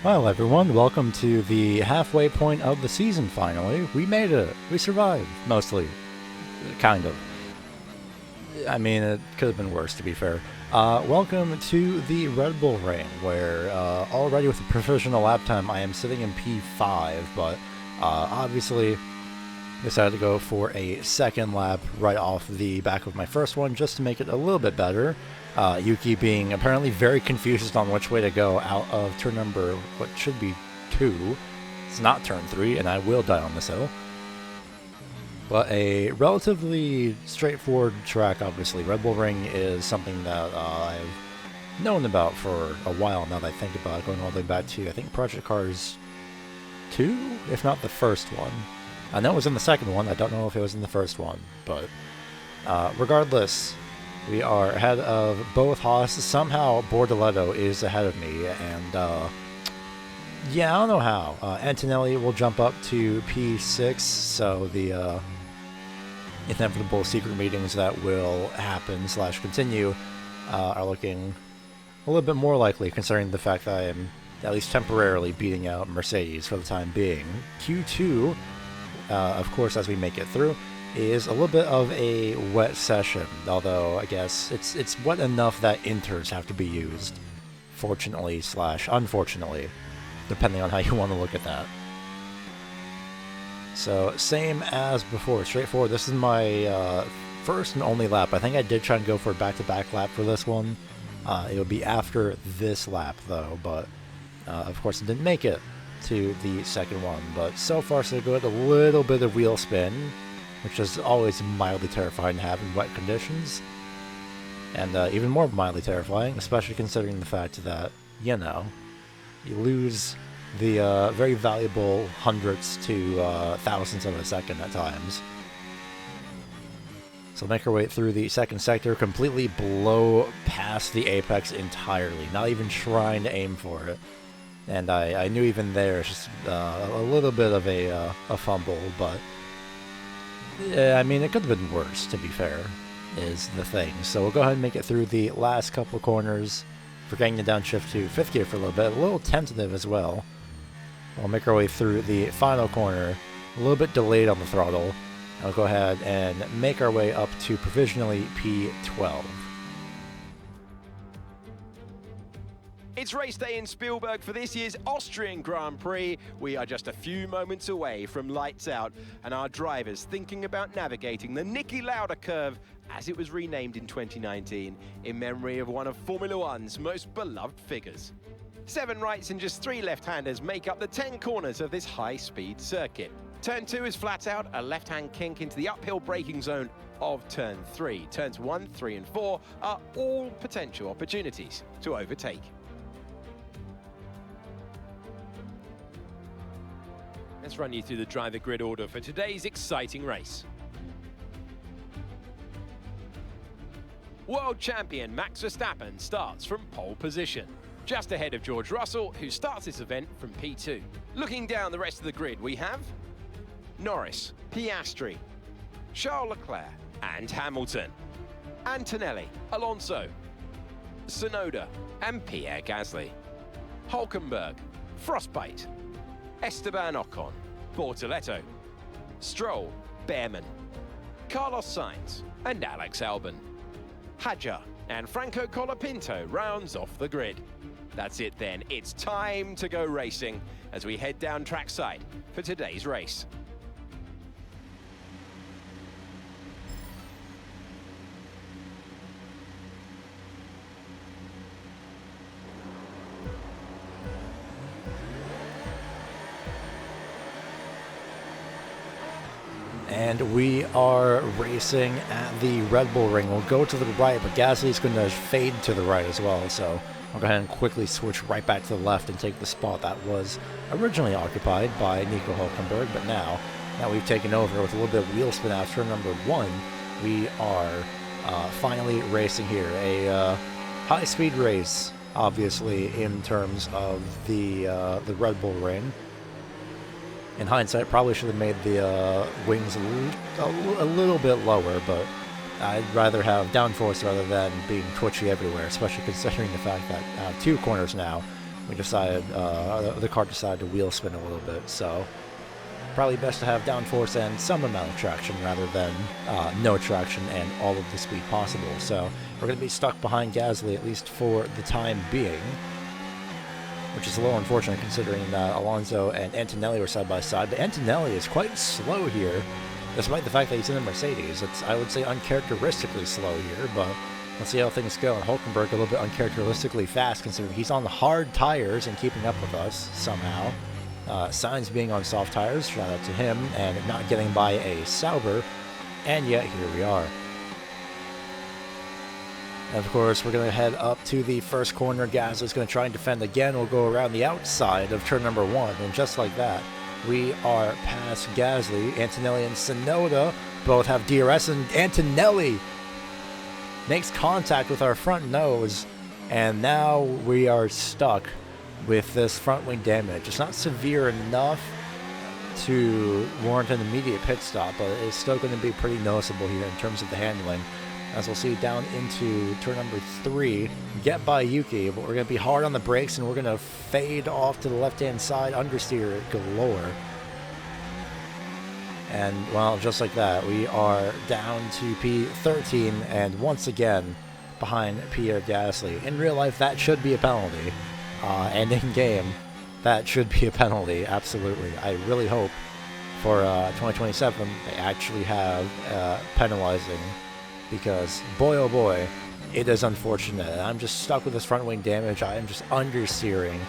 Well, everyone, welcome to the halfway point of the season finally. We made it. We survived, mostly. Kind of. I mean, it could have been worse, to be fair. Welcome to the Red Bull Ring, where already with the provisional lap time, I am sitting in P5, but obviously decided to go for a second lap right off the back of my first one just to make it a little bit better. Yuki being apparently very confused on which way to go out of turn number, what should be 2. It's not turn 3, and I will die on this hill. But a relatively straightforward track, obviously. Red Bull Ring is something that I've known about for a while now that I think about it, going all the way back to, I think, Project Cars 2, if not the first one. I know it was in the second one, I don't know if it was in the first one, but regardless, we are ahead of both Haas. Somehow Bortoleto is ahead of me, and yeah, I don't know how. Antonelli will jump up to P6, so the inevitable secret meetings that will happen / continue are looking a little bit more likely, considering the fact that I am at least temporarily beating out Mercedes for the time being. Q2, of course, as we make it through, is a little bit of a wet session, although I guess it's wet enough that inters have to be used, fortunately / unfortunately, depending on how you want to look at that. So, same as before, straightforward. This is my first and only lap. I think I did try and go for a back-to-back lap for this one. It would be after this lap, though, but of course it didn't make it to the second one. But so far so good. A little bit of wheel spin, which is always mildly terrifying to have in wet conditions. And even more mildly terrifying, especially considering the fact that, you know, you lose the very valuable hundredths to thousandths of a second at times. So make our way through the second sector, completely blow past the apex entirely, not even trying to aim for it. And I knew even there, it's just a little bit of a fumble, but I mean, it could have been worse, to be fair, is the thing. So we'll go ahead and make it through the last couple corners, forgetting to downshift to 5th gear for a little tentative as well. We'll make our way through the final corner, a little bit delayed on the throttle. I'll go ahead and make our way up to provisionally P12. It's race day in Spielberg for this year's Austrian Grand Prix. We are just a few moments away from lights out, and our drivers thinking about navigating the Niki Lauda curve as it was renamed in 2019 in memory of one of Formula One's most beloved figures. 7 rights and just 3 left-handers make up the 10 corners of this high-speed circuit. Turn 2 is flat out, a left-hand kink into the uphill braking zone of turn 3. Turns 1, 3 and 4 are all potential opportunities to overtake. Let's run you through the driver grid order for today's exciting race. World champion Max Verstappen starts from pole position, just ahead of George Russell, who starts this event from P2. Looking down the rest of the grid, we have Norris, Piastri, Charles Leclerc and Hamilton, Antonelli, Alonso, Tsunoda and Pierre Gasly, Hulkenberg, Frostbite, Esteban Ocon, Bortoleto, Stroll, Behrman, Carlos Sainz and Alex Albon. Hadjar and Franco Colapinto rounds off the grid. That's it then, it's time to go racing as we head down trackside for today's race. And we are racing at the Red Bull Ring. We'll go to the right, but Gasly's going to fade to the right as well. So I'll go ahead and quickly switch right back to the left and take the spot that was originally occupied by Nico Hulkenberg. But now that we've taken over with a little bit of wheel spin after number 1, we are finally racing here. A high-speed race, obviously, in terms of the Red Bull Ring. In hindsight, probably should have made the wings a little bit lower, but I'd rather have downforce rather than being twitchy everywhere, especially considering the fact that I have 2 corners now we decided, the car decided to wheel spin a little bit, so probably best to have downforce and some amount of traction rather than no traction and all of the speed possible. So we're going to be stuck behind Gasly, at least for the time being, which is a little unfortunate considering that Alonso and Antonelli were side by side. But Antonelli is quite slow here, despite the fact that he's in a Mercedes. It's, I would say, uncharacteristically slow here, but let's see how things go. And Hulkenberg a little bit uncharacteristically fast considering he's on the hard tires and keeping up with us somehow. Sainz being on soft tires, shout out to him, and not getting by a Sauber, and yet here we are. And of course, we're going to head up to the first corner. Gasly's going to try and defend again. We'll go around the outside of turn number 1, and just like that, we are past Gasly. Antonelli and Tsunoda both have DRS, and Antonelli makes contact with our front nose, and now we are stuck with this front wing damage. It's not severe enough to warrant an immediate pit stop, but it's still going to be pretty noticeable here in terms of the handling. As we'll see down into turn number 3, get by Yuki, but we're going to be hard on the brakes and we're going to fade off to the left-hand side, understeer galore. And, well, just like that, we are down to P13 and once again behind Pierre Gasly. In real life, that should be a penalty. And in game, that should be a penalty, absolutely. I really hope for 2027 they actually have penalizing, because boy oh boy, it is unfortunate. I'm just stuck with this front wing damage. I am just understeering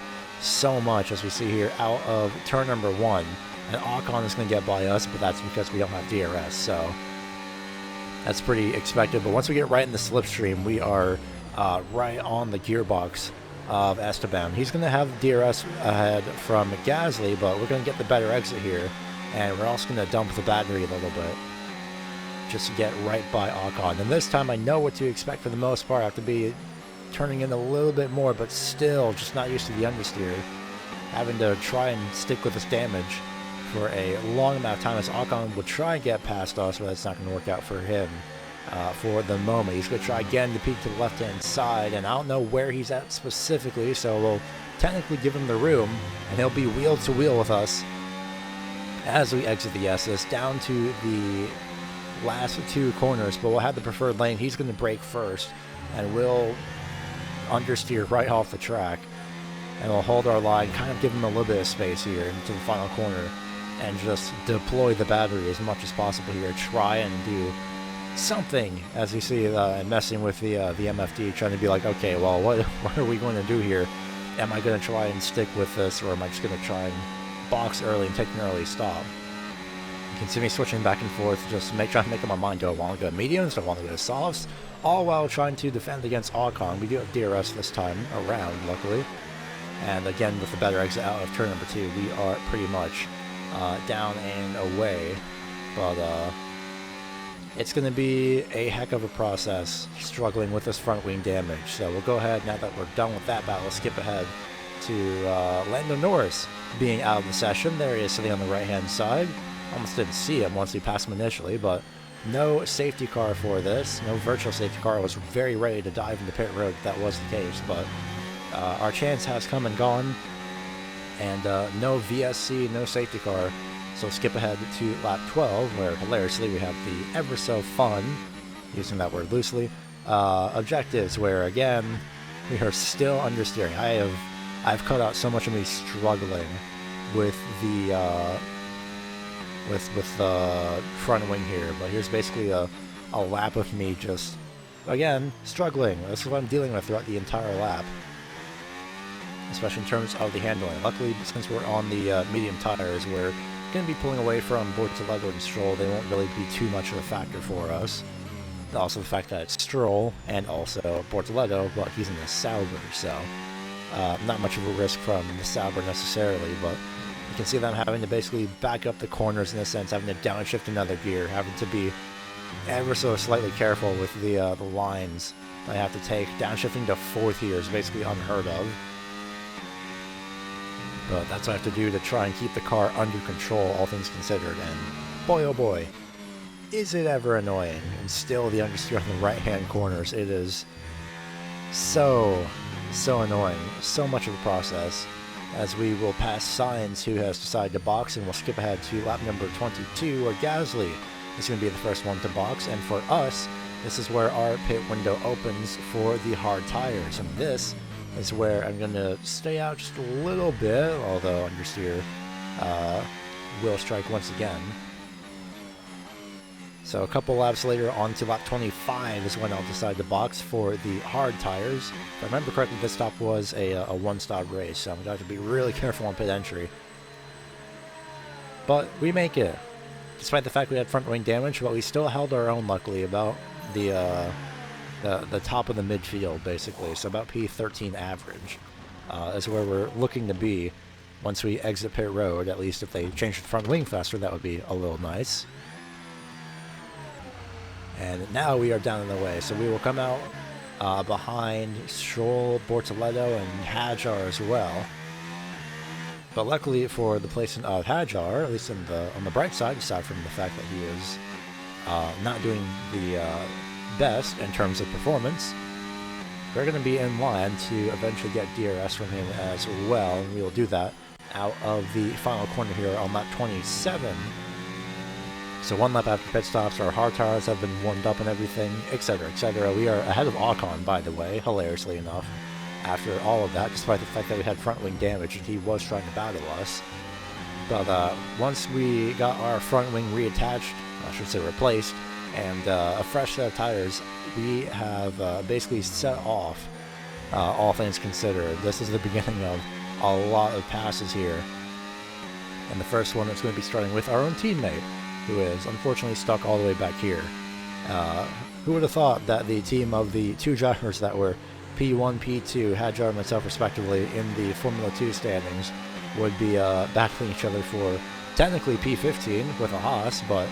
so much, as we see here out of turn number 1. And Ocon is going to get by us, but that's because we don't have DRS, so that's pretty expected. But once we get right in the slipstream, we are right on the gearbox of Esteban. He's going to have DRS ahead from Gasly, but we're going to get the better exit here, and we're also going to dump the battery a little bit just to get right by Ocon. And this time I know what to expect for the most part. I have to be turning in a little bit more, but still just not used to the understeer, having to try and stick with this damage for a long amount of time, as Ocon will try and get past us, but that's not going to work out for him. For the moment, he's going to try again to peek to the left-hand side, and I don't know where he's at specifically, so we'll technically give him the room, and he'll be wheel to wheel with us as we exit the SS down to the last 2 corners. But we'll have the preferred lane. He's going to brake first, and we'll understeer right off the track, and we'll hold our line, kind of give him a little bit of space here into the final corner, and just deploy the battery as much as possible here. Try and do something, as you see, messing with the MFD, trying to be like, okay, well, what are we going to do here? Am I going to try and stick with this, or am I just going to try and box early and take an early stop? You can see me switching back and forth, just trying to make up my mind. Do I want to go mediums? Do I want to go softs? All while trying to defend against Ocon. We do have DRS this time around, luckily. And again, with the better exit out of turn number 2, we are pretty much down and away. But it's going to be a heck of a process struggling with this front wing damage. So we'll go ahead, now that we're done with that battle, skip ahead to Lando Norris being out of the session. There he is sitting on the right-hand side. Almost didn't see him once we passed him initially, but no safety car for this. No virtual safety car. I was very ready to dive into pit road if that was the case, but our chance has come and gone, and no VSC, no safety car. So skip ahead to lap 12, where hilariously we have the ever so fun, using that word loosely, objectives, where again we are still understeering. I've cut out so much of me struggling with the front wing here, but here's basically a lap of me just again struggling. This is what I'm dealing with throughout the entire lap, especially in terms of the handling. Luckily, since we're on the medium tires, we're going to be pulling away from Bortoledo and Stroll. They won't really be too much of a factor for us. Also the fact that it's Stroll and also Bortoledo, but he's in the Sauber, so not much of a risk from the Sauber necessarily, but you can see them having to basically back up the corners in a sense, having to downshift another gear, having to be ever so slightly careful with the lines I have to take. Downshifting to 4th here is basically unheard of. But that's what I have to do to try and keep the car under control, all things considered. And boy, oh boy, is it ever annoying. And still the understeer on the right-hand corners. It is so So annoying. So much of a process. As we will pass Sainz, who has decided to box, and we'll skip ahead to lap number 22, where Gasly is going to be the first one to box. And for us, this is where our pit window opens for the hard tires. And this is where I'm going to stay out just a little bit, although understeer will strike once again. So a couple laps later, on to lap 25 is when I'll decide to box for the hard tires. If I remember correctly, this stop was a one-stop race, so I'm going to have to be really careful on pit entry. But we make it. Despite the fact we had front wing damage, but we still held our own, luckily, about the top of the midfield, basically. So about P13 average is where we're looking to be once we exit pit road. At least if they change the front wing faster, that would be a little nice. And now we are down in the way, so we will come out behind Stroll, Bortoleto, and Hadjar as well. But luckily for the placement of Hadjar, at least on the bright side, aside from the fact that he is not doing the best in terms of performance, we're going to be in line to eventually get DRS from him as well, and we will do that out of the final corner here on lap 27. So one lap after pit stops, our hard tires have been warmed up and everything, etc., etc. We are ahead of Ocon, by the way, hilariously enough, after all of that, despite the fact that we had front wing damage and he was trying to battle us. But once we got our front wing reattached, I should say replaced, and a fresh set of tires, we have basically set off, all things considered. This is the beginning of a lot of passes here. And the first one is going to be starting with our own teammate, who is unfortunately stuck all the way back here. Who would have thought that the team of the two drivers that were P1, P2, Hadjar and myself respectively in the Formula 2 standings would be battling each other for technically P15 with a Haas, but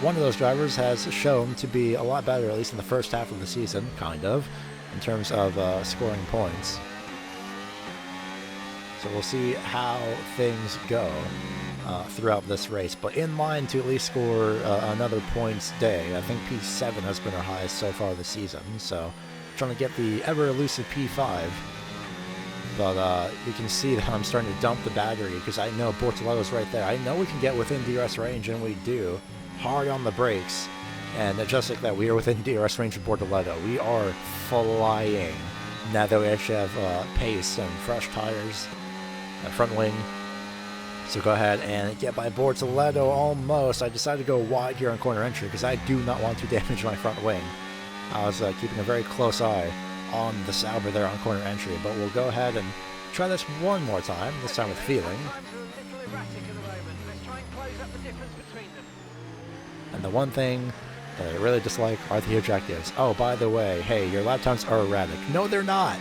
one of those drivers has shown to be a lot better, at least in the first half of the season, kind of, in terms of scoring points. So we'll see how things go throughout this race, but in line to at least score another points day. I think P7 has been our highest so far this season, so trying to get the ever-elusive P5. But you can see that I'm starting to dump the battery because I know Bortoleto's right there. I know we can get within DRS range, and we do. Hard on the brakes, and just like that, we are within DRS range of Bortoleto. We are flying now that we actually have pace and fresh tires, front wing. So go ahead and get by Bortoleto almost. I decided to go wide here on corner entry because I do not want to damage my front wing. I was keeping a very close eye on the Sauber there on corner entry, but we'll go ahead and try this one more time, this time with feeling. And the one thing that I really dislike are the objectives. Oh, by the way, hey, your lap times are erratic. No, they're not.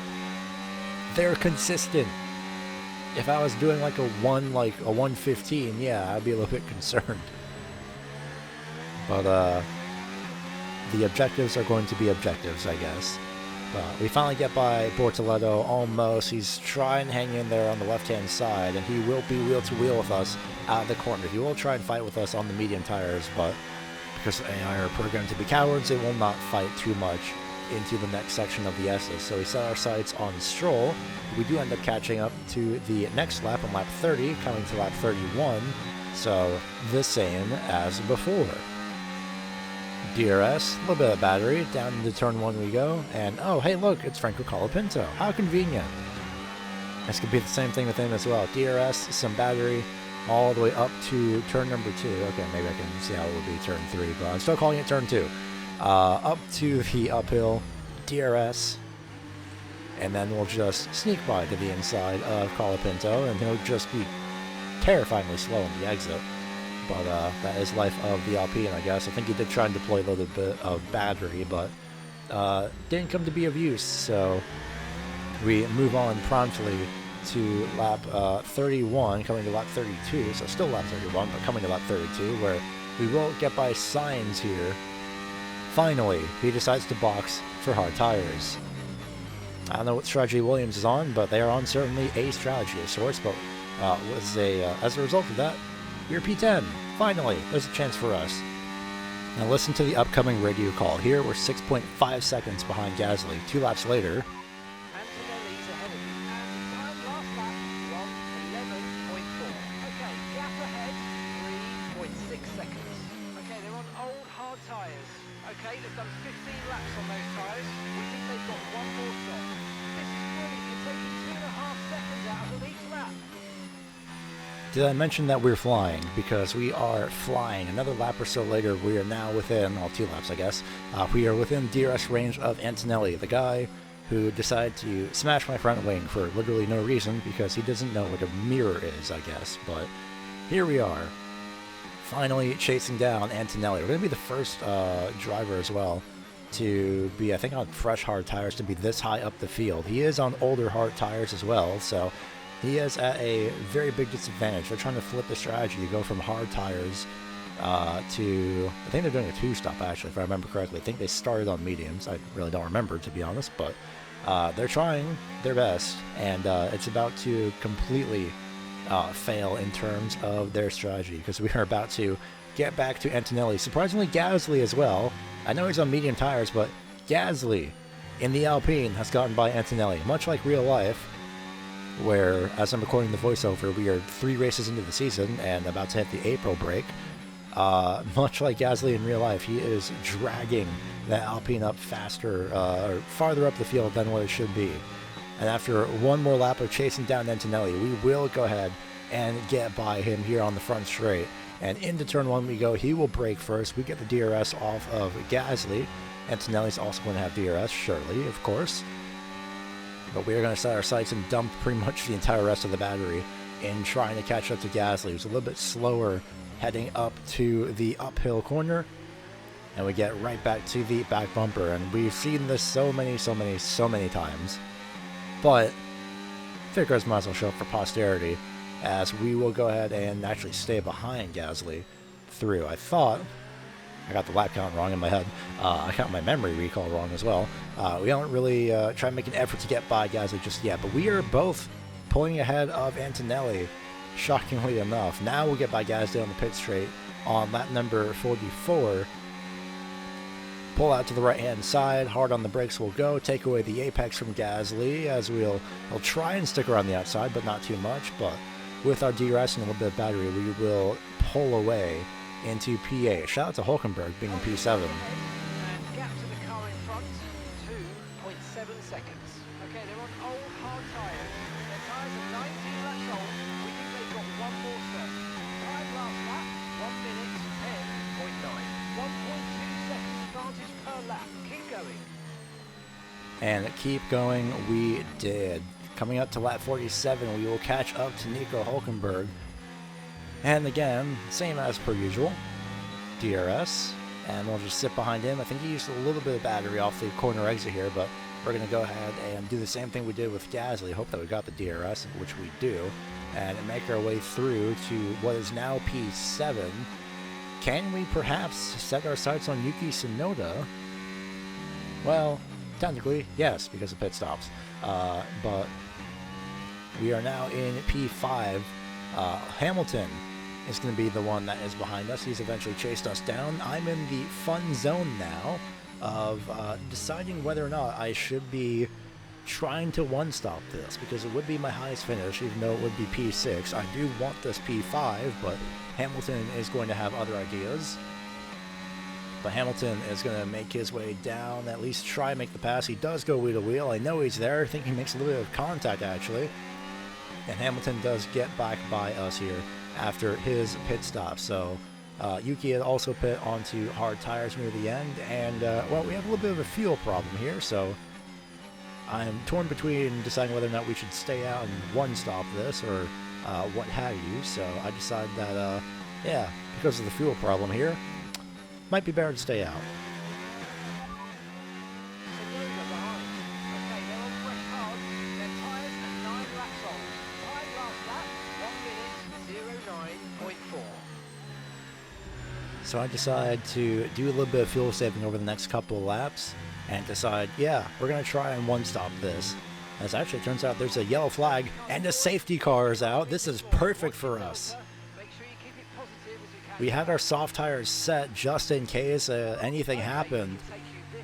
They're consistent. If I was doing like a 115, yeah, I'd be a little bit concerned. But the objectives are going to be objectives, I guess. But we finally get by Bortoleto almost. He's trying to hang in there on the left-hand side, and he will be wheel-to-wheel with us out of the corner. He will try and fight with us on the medium tires, but because AI are programmed to be cowards, they will not fight too much into the next section of the S's. So we set our sights on Stroll. We do end up catching up to the next lap on lap 30, coming to lap 31. So the same as before. DRS, a little bit of battery, down into turn 1 we go, and oh, hey look, it's Franco Colapinto. How convenient. This could be the same thing with him as well. DRS, some battery, all the way up to turn number 2. Okay, maybe I can see how it will be turn 3, but I'm still calling it turn 2. Up to the uphill, DRS, and then we'll just sneak by to the inside of Colapinto, and he'll just be terrifyingly slow on the exit. But that is life of the Alpine, I guess. I think he did try and deploy a little bit of battery, but didn't come to be of use. So we move on promptly to lap 31, coming to lap 32. So still lap 31, but coming to lap 32, where we will get by Sainz here. Finally, he decides to box for hard tires. I don't know what strategy Williams is on, but they are on certainly a strategy of sorts. But as a result of that, we're P10. Finally, there's a chance for us. Now listen to the upcoming radio call. Here we're 6.5 seconds behind Gasly. 2 laps later. Did I mention that we're flying? Because we are flying. Another lap or so later, we are now within, well, 2 laps, I guess. We are within DRS range of Antonelli, the guy who decided to smash my front wing for literally no reason because he doesn't know what a mirror is, I guess. But here we are, finally chasing down Antonelli. We're going to be the first driver as well to be, I think, on fresh hard tires to be this high up the field. He is on older hard tires as well, so he is at a very big disadvantage. They're trying to flip the strategy to go from hard tires to, I think they're doing a 2-stop actually, if I remember correctly. I think they started on mediums. I really don't remember, to be honest, but they're trying their best, and it's about to completely fail in terms of their strategy, because we are about to get back to Antonelli. Surprisingly, Gasly as well. I know he's on medium tires, but Gasly in the Alpine has gotten by Antonelli, much like real life, where, as I'm recording the voiceover, we are 3 races into the season and about to hit the April break. Much like Gasly in real life, he is dragging that Alpine up faster, or farther up the field than what it should be. And after one more lap of chasing down Antonelli, we will go ahead and get by him here on the front straight. And into turn 1 we go. He will brake first. We get the DRS off of Gasly. Antonelli's also going to have DRS, surely, of course. But we are going to set our sights and dump pretty much the entire rest of the battery in trying to catch up to Gasly, who's a little bit slower heading up to the uphill corner. And we get right back to the back bumper. And we've seen this so many times. But figures might as well show up for posterity, as we will go ahead and actually stay behind Gasly through. I thought I got the lap count wrong in my head. I got my memory recall wrong as well. We don't really try to make an effort to get by Gasly just yet, but we are both pulling ahead of Antonelli, shockingly enough. Now we'll get by Gasly on the pit straight on lap number 44. Pull out to the right-hand side, hard on the brakes we'll go, take away the apex from Gasly, as we'll try and stick around the outside, but not too much. But with our DRS and a little bit of battery, we will pull away into P8. Shout out to Hulkenberg being in P7. And gap to the car in front, 2.7 seconds. Okay, they're on old hard tyres. Their tyres are 19 laps old. We think they've got one more set. Time last lap, 1 minute 10.9. 1.2 seconds advantage per lap. Keep going. And keep going we did. Coming up to lap 47, we will catch up to Nico Hulkenberg. And again, same as per usual, DRS, and we'll just sit behind him. I think he used a little bit of battery off the corner exit here, but we're going to go ahead and do the same thing we did with Gasly. Hope that we got the DRS, which we do, and make our way through to what is now P7. Can we perhaps set our sights on Yuki Tsunoda? Well, technically, yes, because of pit stops. But we are now in P5. Hamilton is going to be the one that is behind us. He's eventually chased us down. I'm in the fun zone now of deciding whether or not I should be trying to one-stop this, because it would be my highest finish, even though it would be P6. I do want this P5, but Hamilton is going to have other ideas. But Hamilton is going to make his way down, at least try and make the pass. He does go wheel to wheel. I know he's there. I think he makes a little bit of contact, actually. And Hamilton does get back by us here after his pit stop. So Yuki had also pit onto hard tires near the end. And, well, we have a little bit of a fuel problem here. So I'm torn between deciding whether or not we should stay out and one-stop this or what have you. So I decided that, yeah, because of the fuel problem here, might be better to stay out. So I decided to do a little bit of fuel saving over the next couple of laps and decide, yeah, we're going to try and one-stop this. As actually it turns out there's a yellow flag and a safety car is out. This is perfect for us. We had our soft tires set just in case anything happened.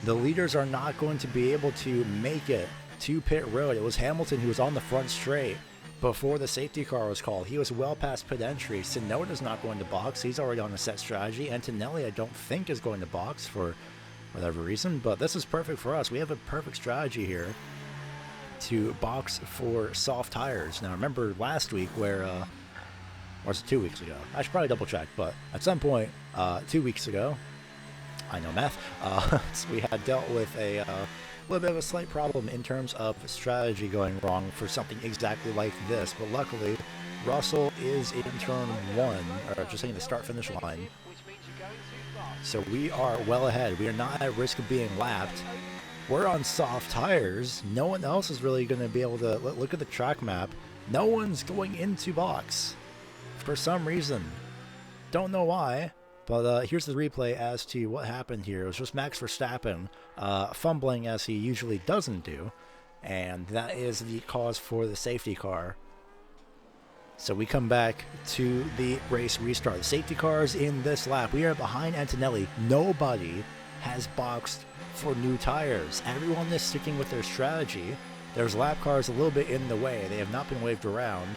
The leaders are not going to be able to make it to pit road. It was Hamilton who was on the front straight before the safety car was called. He was well past pit entry. Tsunoda's not going to box. He's already on a set strategy. Antonelli, I don't think, is going to box for whatever reason, but this is perfect for us. We have a perfect strategy here to box for soft tires. Now, remember last week where or was it 2 weeks ago? I should probably double check, but at some point 2 weeks ago, I know math, we had dealt with a little bit of a slight problem in terms of strategy going wrong for something exactly like this, but luckily Russell is in turn 1, or just saying the start-finish line, so we are well ahead. We are not at risk of being lapped. We're on soft tires. No one else is really going to be able to look at the track map. No one's going into box for some reason. Don't know why, but here's the replay as to what happened here. It was just Max Verstappen fumbling as he usually doesn't do, and that is the cause for the safety car. So we come back to the race restart. The safety cars in this lap. We are behind Antonelli. Nobody has boxed for new tires. Everyone is sticking with their strategy. There's lap cars a little bit in the way. They have not been waved around.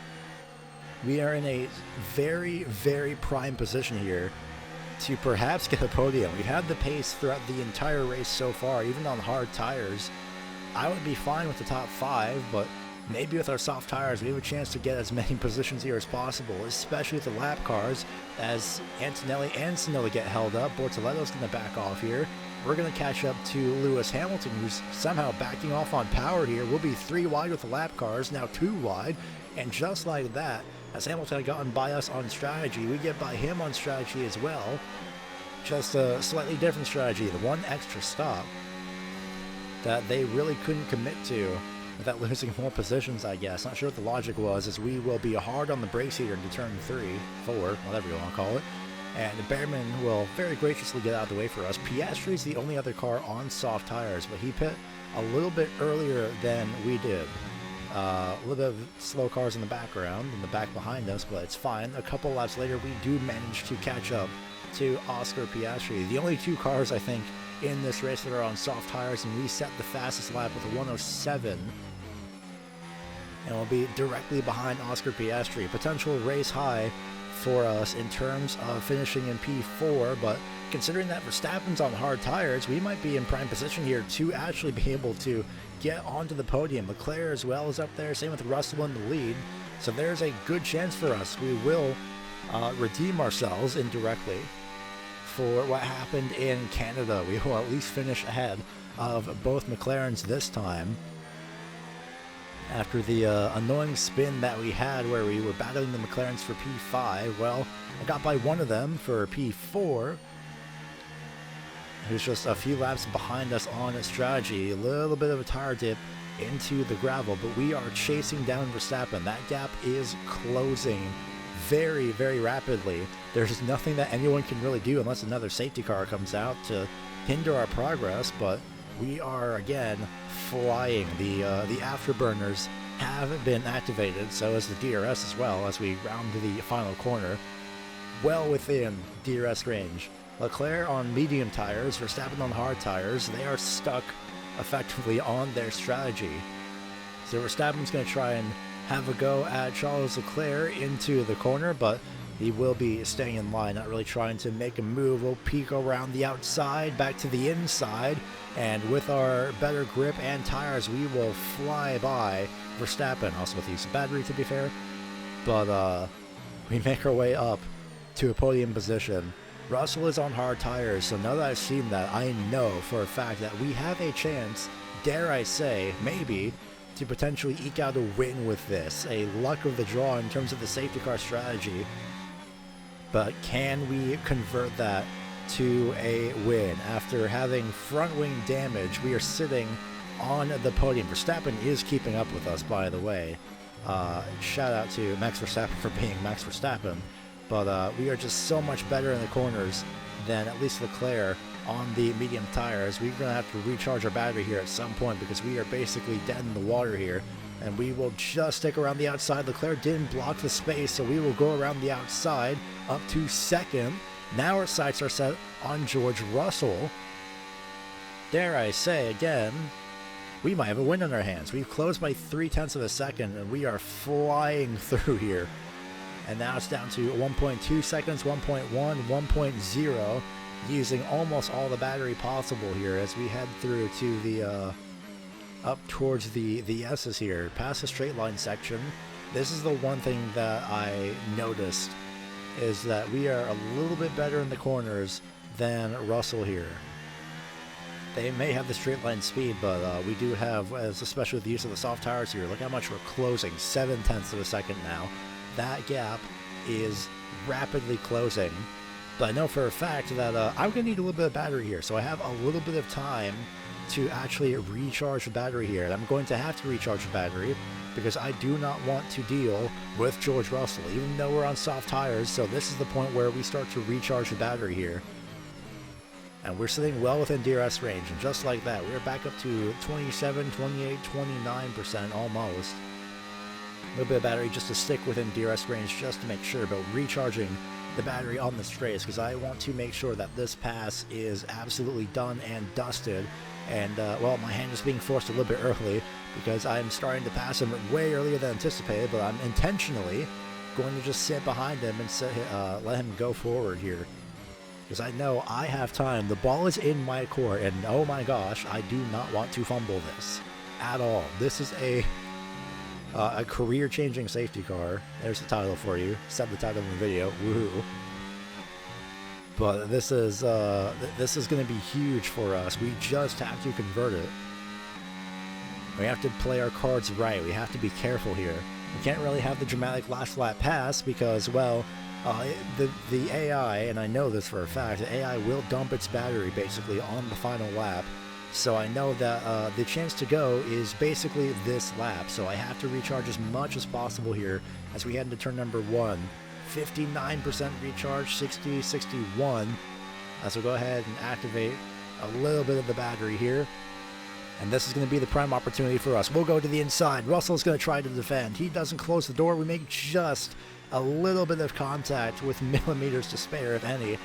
We are in a very, very prime position here to perhaps get a podium. We've had the pace throughout the entire race so far, even on hard tires. I would be fine with the top 5, but maybe with our soft tires, we have a chance to get as many positions here as possible, especially with the lap cars, as Antonelli and Tsunoda get held up. Bortoletto's going to back off here. We're going to catch up to Lewis Hamilton, who's somehow backing off on power here. We'll be 3 wide with the lap cars, now 2 wide. And just like that, as Hamilton had gotten by us on strategy, we get by him on strategy as well. Just a slightly different strategy, the one extra stop that they really couldn't commit to without losing more positions, I guess. Not sure what the logic was, as we will be hard on the brakes here into turn 3, 4, whatever you want to call it. And Behrman will very graciously get out of the way for us. Piastri's the only other car on soft tires, but he pit a little bit earlier than we did. A little bit of slow cars in the background, in the back behind us, but it's fine. A couple laps later, we do manage to catch up to Oscar Piastri. The only 2 cars, I think, in this race that are on soft tires, and we set the fastest lap with a 107. And we'll be directly behind Oscar Piastri. Potential race high for us in terms of finishing in P4, but considering that Verstappen's on hard tires, we might be in prime position here to actually be able to get onto the podium. Leclerc as well is up there, same with Russell in the lead, so there's a good chance for us. We will redeem ourselves indirectly for what happened in Canada. We will at least finish ahead of both McLarens this time. After the annoying spin that we had where we were battling the McLarens for P5, well, I got by one of them for P4, who's just a few laps behind us on strategy. A little bit of a tire dip into the gravel, but we are chasing down Verstappen. That gap is closing very, very rapidly. There's nothing that anyone can really do unless another safety car comes out to hinder our progress, but we are again flying. The afterburners have been activated, so is the DRS as well, as we round to the final corner, well within DRS range. Leclerc on medium tires, Verstappen on hard tires. They are stuck effectively on their strategy. So Verstappen's going to try and have a go at Charles Leclerc into the corner, but he will be staying in line, not really trying to make a move. We'll peek around the outside, back to the inside, and with our better grip and tires, we will fly by Verstappen. Also with the use of battery, to be fair. But we make our way up to a podium position. Russell is on hard tires, so now that I've seen that, I know for a fact that we have a chance, dare I say, maybe, to potentially eke out a win with this. A luck of the draw in terms of the safety car strategy. But can we convert that to a win? After having front wing damage, we are sitting on the podium. Verstappen is keeping up with us, by the way. Shout out to Max Verstappen for being Max Verstappen. But we are just so much better in the corners than at least Leclerc on the medium tires. We're going to have to recharge our battery here at some point because we are basically dead in the water here. And we will just stick around the outside. Leclerc didn't block the space, so we will go around the outside up to second. Now our sights are set on George Russell. Dare I say again, we might have a win on our hands. We've closed by 0.3 of a second, and we are flying through here. And now it's down to 1.2 seconds, 1.1, 1.0, using almost all the battery possible here as we head through to the up towards the S's here, past the straight line section. This is the one thing that I noticed, is that we are a little bit better in the corners than Russell here. They may have the straight line speed, but we do have, especially with the use of the soft tires here, look how much we're closing, 0.7 of a second now. That gap is rapidly closing, but I know for a fact that I'm going to need a little bit of battery here, so I have a little bit of time to actually recharge the battery here. And I'm going to have to recharge the battery because I do not want to deal with George Russell, even though we're on soft tires, so this is the point where we start to recharge the battery here. And we're sitting well within DRS range, and just like that, we're back up to 27, 28, 29% almost. A little bit of battery just to stick within DRS range just to make sure, but recharging the battery on the straights because I want to make sure that this pass is absolutely done and dusted. And, well, my hand is being forced a little bit early because I'm starting to pass him way earlier than anticipated, but I'm intentionally going to just sit behind him and let him go forward here. Because I know I have time. The ball is in my court, and oh my gosh, I do not want to fumble this at all. This is a career-changing safety car. There's the title for you. Set the title of the video. Woohoo! But this is going to be huge for us. We just have to convert it. We have to play our cards right. We have to be careful here. We can't really have the dramatic last lap pass because, well, the AI, and I know this for a fact, the AI will dump its battery basically on the final lap. So I know that the chance to go is basically this lap. So I have to recharge as much as possible here as we head into turn number 1. 59% recharge, 60, 61. So go ahead and activate a little bit of the battery here. And this is going to be the prime opportunity for us. We'll go to the inside. Russell's going to try to defend. He doesn't close the door. We make just a little bit of contact with millimeters to spare, if any.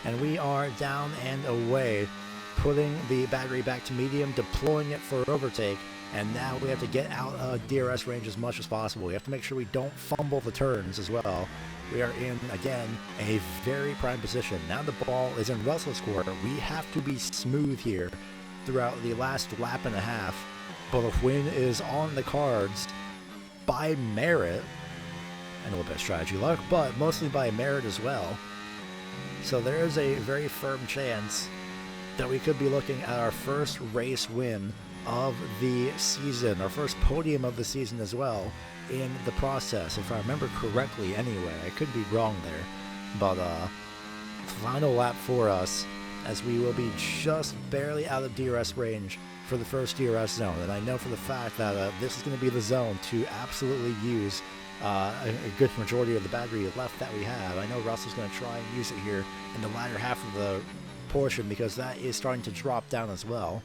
And we are down and away, putting the battery back to medium, deploying it for overtake. And now we have to get out of DRS range as much as possible. We have to make sure we don't fumble the turns as well. We are in, again, a very prime position. Now the ball is in Russell's court. We have to be smooth here throughout the last lap and a half. But if win is on the cards by merit, and a little bit of strategy luck, but mostly by merit as well. So there is a very firm chance that we could be looking at our first race win of the season, our first podium of the season as well in the process, if I remember correctly anyway. I could be wrong there, but final lap for us as we will be just barely out of DRS range for the first DRS zone. And I know for the fact that this is going to be the zone to absolutely use a good majority of the battery left that we have. I know Russell's going to try and use it here in the latter half of the portion because that is starting to drop down as well.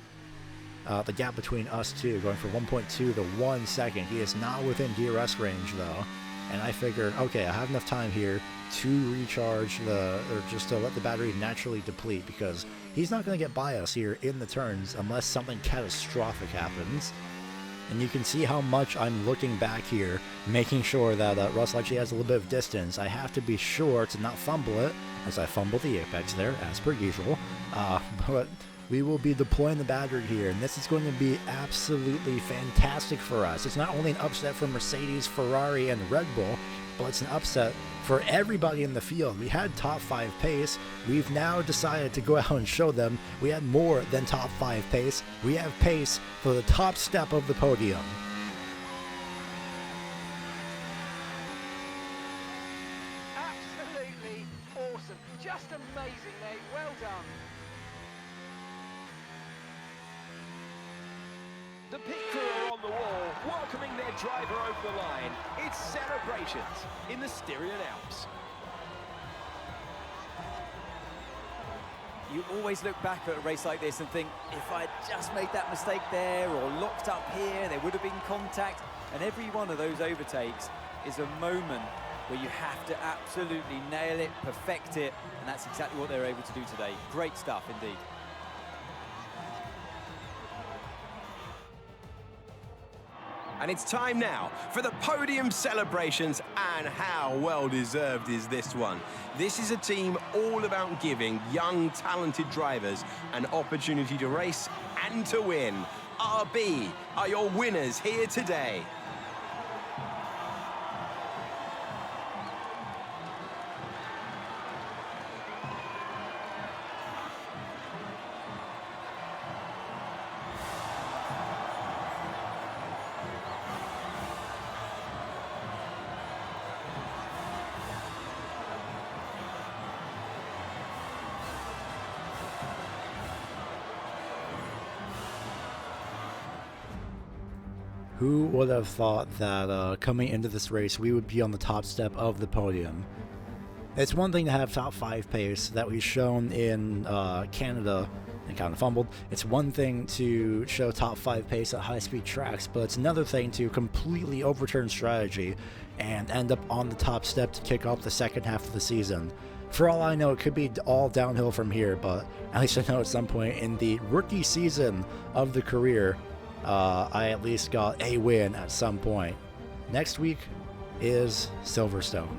The gap between us two going from 1.2 to 1 second. He is not within DRS range though, and I figure, okay, I have enough time here to recharge or just to let the battery naturally deplete because he's not going to get by us here in the turns unless something catastrophic happens. And you can see how much I'm looking back here, making sure that Russell actually has a little bit of distance. I have to be sure to not fumble it, as I fumble the apex there, as per usual. But we will be deploying the battery here, and this is going to be absolutely fantastic for us. It's not only an upset for Mercedes, Ferrari, and Red Bull, but it's an upset for everybody in the field. We had top 5 pace. We've now decided to go out and show them we had more than top 5 pace. We have pace for the top step of the podium. Absolutely awesome. Just amazing, mate. Well done. The pit crew are on the wall, welcoming their driver over the line. It's celebrations in the Styrian Alps. You always look back at a race like this and think, if I'd just made that mistake there or locked up here, there would have been contact. And every one of those overtakes is a moment where you have to absolutely nail it, perfect it, and that's exactly what they were able to do today. Great stuff indeed. And it's time now for the podium celebrations, and how well deserved is this one. This is a team all about giving young, talented drivers an opportunity to race and to win. RB are your winners here today. Who would have thought that coming into this race we would be on the top step of the podium? It's one thing to have top 5 pace that we've shown in Canada and kind of fumbled. It's one thing to show top 5 pace at high-speed tracks, but it's another thing to completely overturn strategy and end up on the top step to kick off the second half of the season. For all I know, it could be all downhill from here, but at least I know at some point in the rookie season of the career, I at least got a win at some point. Next week is Silverstone.